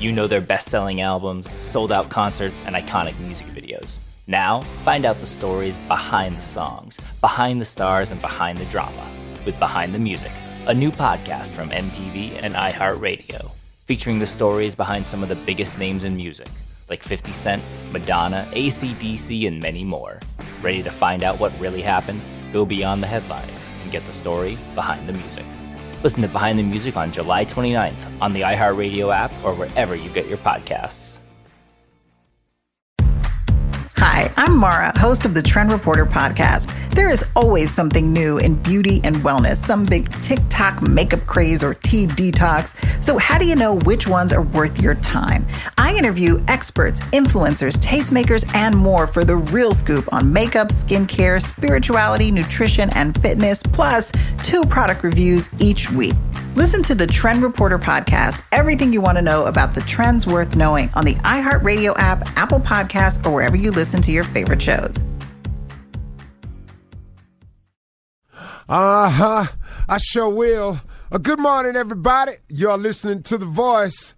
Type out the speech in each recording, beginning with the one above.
You know their best-selling albums, sold-out concerts, and iconic music videos. Now, find out the stories behind the songs, behind the stars, and behind the drama with Behind the Music, a new podcast from MTV and iHeartRadio, featuring the stories behind some of the biggest names in music, like 50 Cent, Madonna, AC/DC, and many more. Ready to find out what really happened? Go beyond the headlines and get the story behind the music. Listen to Behind the Music on July 29th on the iHeartRadio app or wherever you get your podcasts. Hi, I'm Mara, host of the Trend Reporter podcast. There is always something new in beauty and wellness, some big TikTok makeup craze or tea detox. So how do you know which ones are worth your time? I interview experts, influencers, tastemakers, and more for the real scoop on makeup, skincare, spirituality, nutrition, and fitness, plus 2 product reviews each week. Listen to the Trend Reporter podcast, everything you want to know about the trends worth knowing on the iHeartRadio app, Apple Podcasts, or wherever you listen to your favorite shows. I sure will. Good morning, everybody. You're listening to The Voice.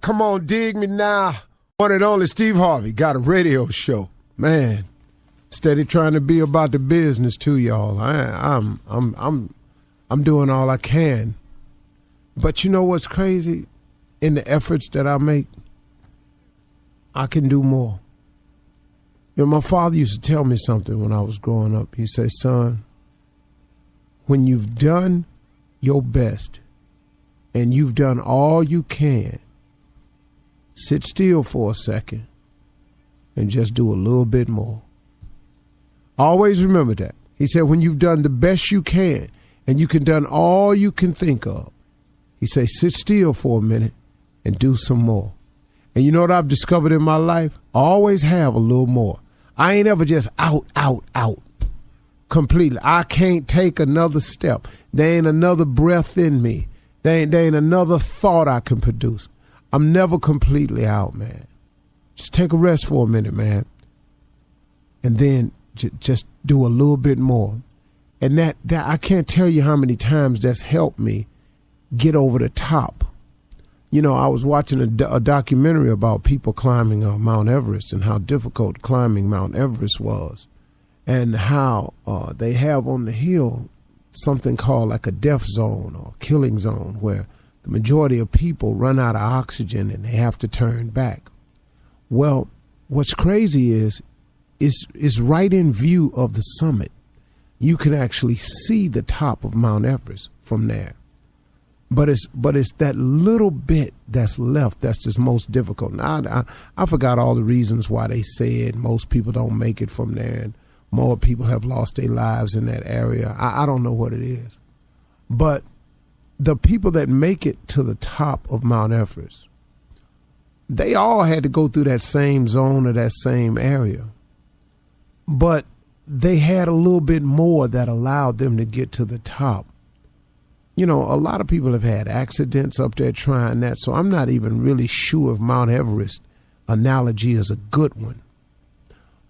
Come on, dig me now. One and only Steve Harvey got a radio show. Man, steady trying to be about the business too, y'all. I'm doing all I can. But you know what's crazy? In the efforts that I make, I can do more. You know, my father used to tell me something when I was growing up. He said, son, when you've done your best and you've done all you can, sit still for a second and just do a little bit more. Always remember that. He said, when you've done the best you can and you can done all you can think of, he said, sit still for a minute and do some more. And you know what I've discovered in my life? I always have a little more. I ain't ever just out completely. I can't take another step. There ain't another breath in me. There ain't another thought I can produce. I'm never completely out, man. Just take a rest for a minute, man. And then just do a little bit more. And that I can't tell you how many times that's helped me get over the top. You know, I was watching a documentary about people climbing Mount Everest and how difficult climbing Mount Everest was, and how they have on the hill something called like a death zone or killing zone, where the majority of people run out of oxygen and they have to turn back. Well, what's crazy is right in view of the summit. You can actually see the top of Mount Everest from there. But it's that little bit that's left that's just most difficult. Now, I forgot all the reasons why they said most people don't make it from there and more people have lost their lives in that area. I don't know what it is. But the people that make it to the top of Mount Everest, they all had to go through that same zone or that same area. But they had a little bit more that allowed them to get to the top. You know, a lot of people have had accidents up there trying that, so I'm not even really sure if Mount Everest analogy is a good one.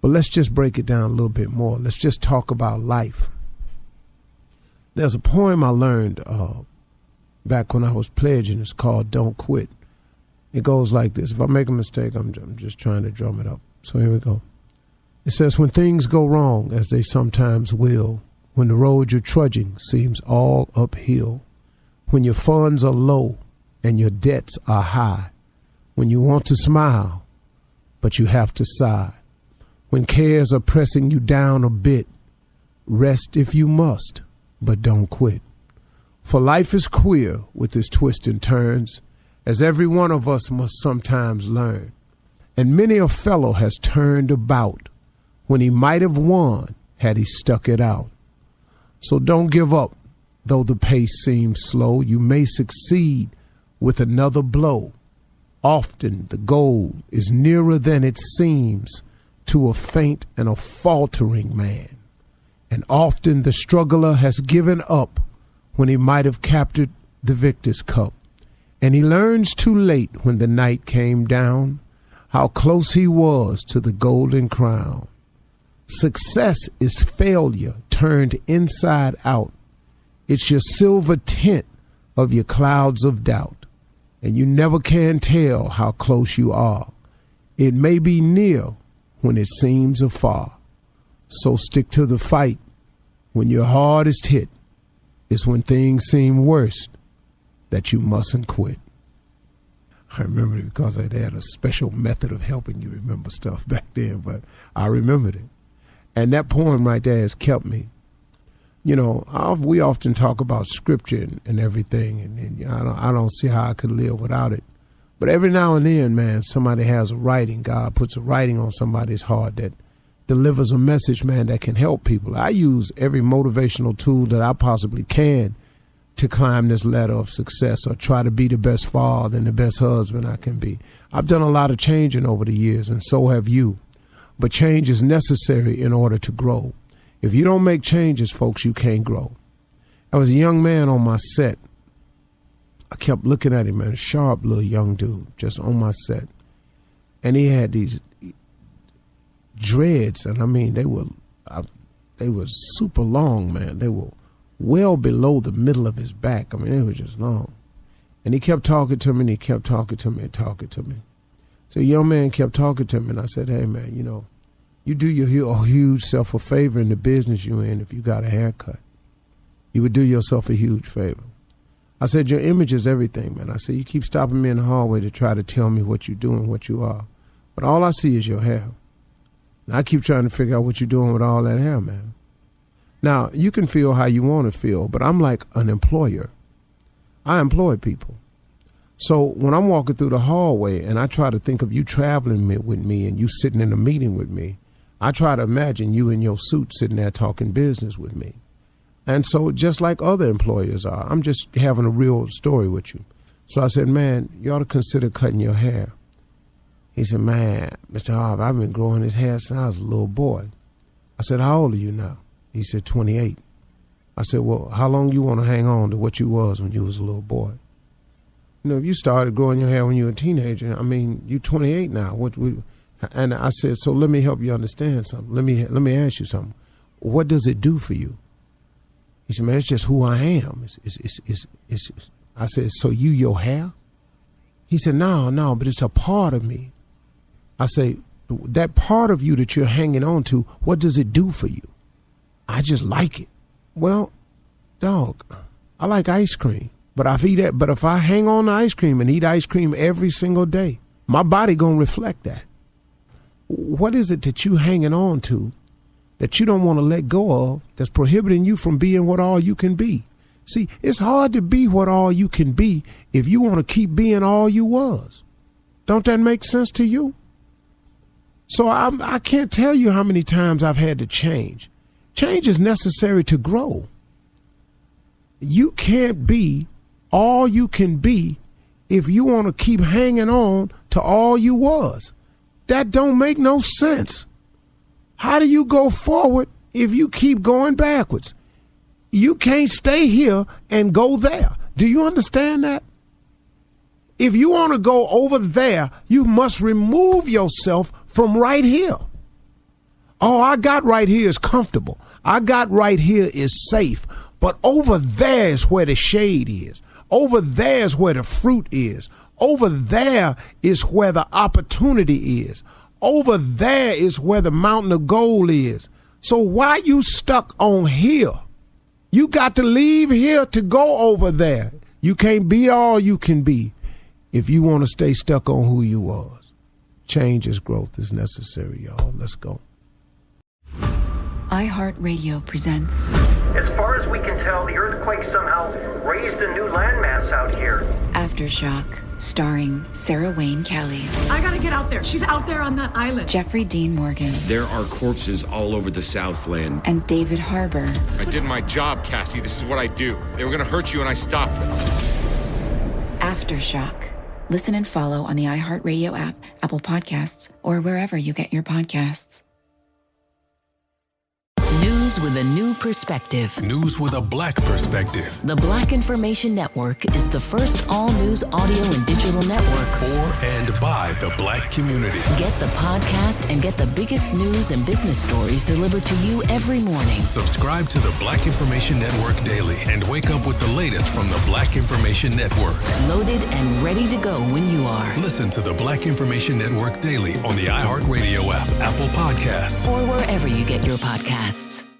But let's just break it down a little bit more. Let's just talk about life. There's a poem I learned back when I was pledging. It's called Don't Quit. It goes like this. If I make a mistake, I'm just trying to drum it up. So here we go. It says, when things go wrong, as they sometimes will, when the road you're trudging seems all uphill, when your funds are low and your debts are high, when you want to smile, but you have to sigh, when cares are pressing you down a bit, rest if you must, but don't quit. For life is queer with its twists and turns, as every one of us must sometimes learn. And many a fellow has turned about when he might have won had he stuck it out. So don't give up, though the pace seems slow. You may succeed with another blow. Often the goal is nearer than it seems to a faint and a faltering man. And often the struggler has given up when he might have captured the victor's cup. And he learns too late when the night came down how close he was to the golden crown. Success is failure turned inside out. It's your silver tint of your clouds of doubt. and you never can tell how close you are. It may be near when it seems afar. So stick to the fight. When your hardest hit is when things seem worst, that you mustn't quit. I remember it because they had a special method of helping you remember stuff back then, but I remembered it. And that poem right there has kept me. You know, we often talk about scripture and everything, and I don't see how I could live without it. But every now and then, man, somebody has a writing. God puts a writing on somebody's heart that delivers a message, man, that can help people. I use every motivational tool that I possibly can to climb this ladder of success or try to be the best father and the best husband I can be. I've done a lot of changing over the years, and so have you. But change is necessary in order to grow. If you don't make changes, folks, you can't grow. I was a young man on my set. I kept looking at him, man, a sharp little young dude just on my set. And he had these dreads, and I mean, they were super long, man. They were well below the middle of his back. I mean, they were just long. And he kept talking to me, and he kept talking to me and talking to me. So the young man kept talking to me, and I said, hey, man, you know, you do your huge self a favor in the business you're in if you got a haircut. You would do yourself a huge favor. I said, your image is everything, man. I said, you keep stopping me in the hallway to try to tell me what you do and what you are. But all I see is your hair. And I keep trying to figure out what you're doing with all that hair, man. Now, you can feel how you want to feel, but I'm like an employer. I employ people. So when I'm walking through the hallway and I try to think of you traveling with me and you sitting in a meeting with me, I try to imagine you in your suit sitting there talking business with me. And so just like other employers are, I'm just having a real story with you. So I said, man, you ought to consider cutting your hair. He said, man, Mr. Harvey, I've been growing this hair since I was a little boy. I said, how old are you now? He said, 28. I said, well, how long you want to hang on to what you was when you was a little boy? You know, if you started growing your hair when you were a teenager, I mean, you're 28 now. And I said, so let me help you understand something. Let me ask you something. What does it do for you? He said, man, it's just who I am. I said, so you your hair? He said, no, but it's a part of me. I say, that part of you that you're hanging on to, what does it do for you? I just like it. Well, dog, I like ice cream. But if I hang on to ice cream and eat ice cream every single day, my body gonna reflect that. What is it that you hanging on to that you don't want to let go of that's prohibiting you from being what all you can be? See, it's hard to be what all you can be if you want to keep being all you was. Don't that make sense to you? So I can't tell you how many times I've had to change. Change is necessary to grow. You can't be all you can be if you want to keep hanging on to all you was. That don't make no sense. How do you go forward if you keep going backwards? You can't stay here and go there. Do you understand that? If you want to go over there, you must remove yourself from right here. Oh, I got right here is comfortable. I got right here is safe. But over there is where the shade is. Over there is where the fruit is. Over there is where the opportunity is. Over there is where the mountain of gold is. So why you stuck on here? You got to leave here to go over there. You can't be all you can be if you want to stay stuck on who you was. Change is growth is necessary, y'all. Let's go. iHeartRadio presents. As far as we can tell, the earthquake somehow raised a new landmass out here. Aftershock, starring Sarah Wayne Callies. I gotta get out there. She's out there on that island. Jeffrey Dean Morgan. There are corpses all over the Southland. And David Harbour. I did my job, Cassie. This is what I do. They were gonna hurt you and I stopped them. Aftershock. Listen and follow on the iHeartRadio app, Apple Podcasts, or wherever you get your podcasts. News with a new perspective. News with a Black perspective. The Black Information Network is the first all-news audio and digital network for and by the Black community. Get the podcast and get the biggest news and business stories delivered to you every morning. Subscribe to the Black Information Network daily and wake up with the latest from the Black Information Network. Loaded and ready to go when you are. Listen to the Black Information Network daily on the iHeartRadio app, Apple Podcasts, or wherever you get your podcasts.